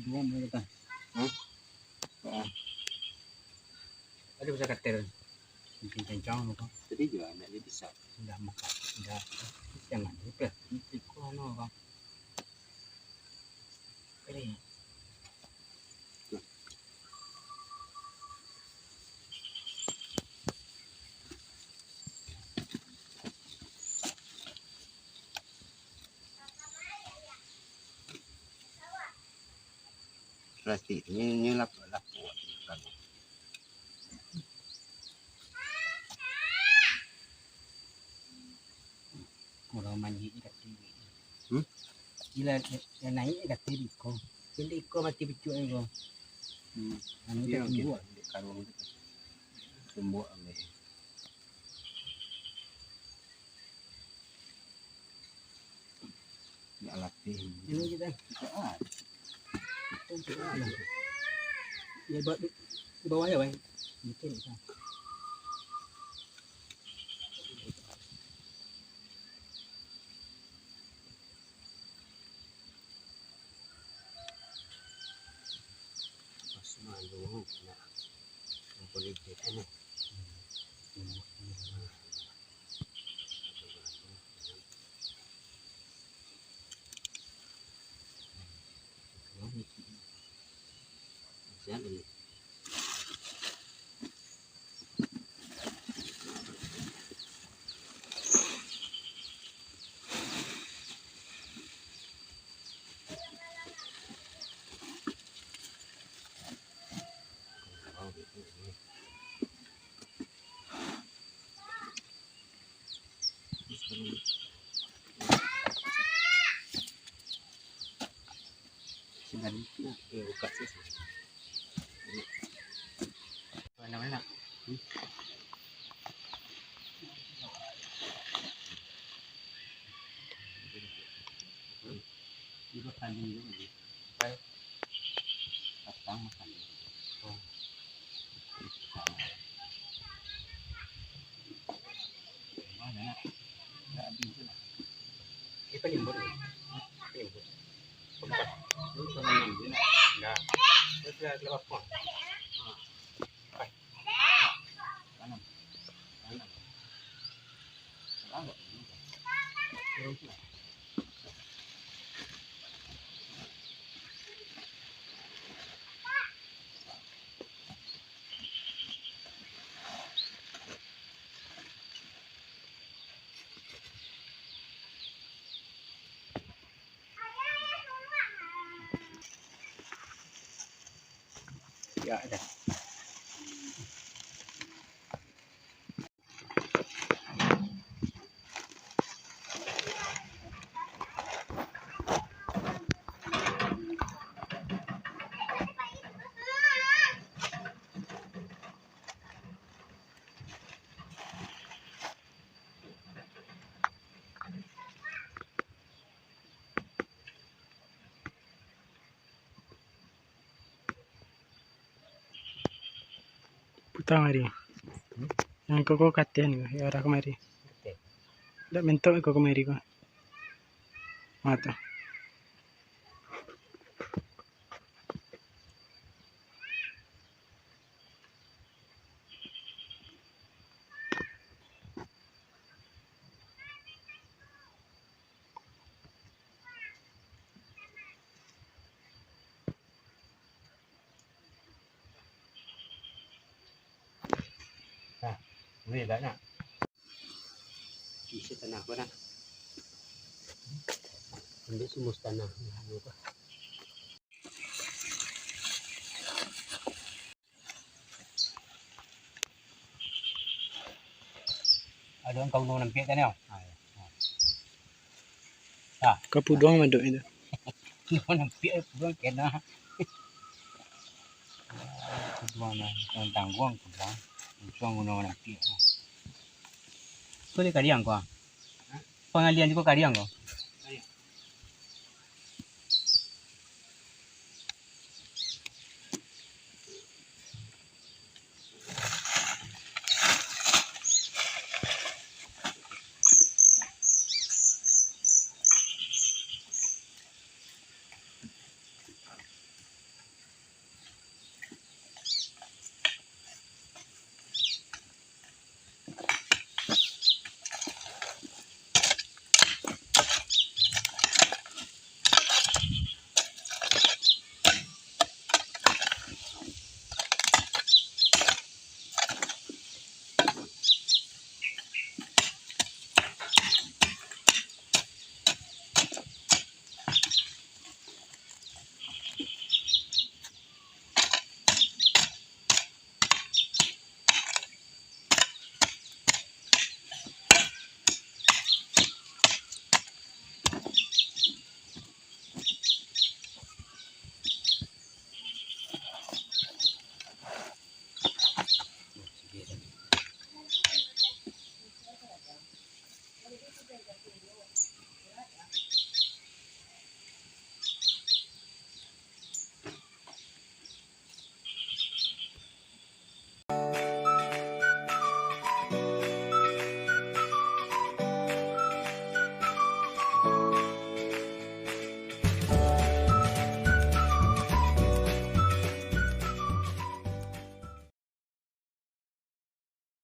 dua mereka. Ada bisa kater. Mungkin kencang loh. Tadi juga ada bisa. Sudah makan, sudah jangan lupa. Ini kono bang. Ini. Plastik ini lap buat kan. Orang mandi ikat TV. Gila yang naik ikat TV kau. Jadi kau mati becu kau. Anu Dia tu buat. karung itu. Sembuh ambil. Ya latih. Ini kita. Ya buat di bawah ya bang. Betul. Buka sih. Mana-mana. Juga kandung juga. Baik. Patang makan. Oh. Mana? Enggak bisa. Kita limbur. Limbur. Tempat. Lu jangan ambil. Enggak. Sudah lepas pun. Baik. Tanam. Tanam. Enggak. Ya ada. Putar mari. Yang kau katen ya orang kemari. Tak mentok kau kemari kau. Mata. Boleh tak nak? Isi tanah apa nak? Ambil sumus tanah. Ada orang kau nampak kan ya? Kau pudong manduk itu. Kau nampak pudong kena. Pudong lah, orang tangguang pudong. Pudong orang nampak. Kau dia kariang kau? Pengalian juga kariang kau?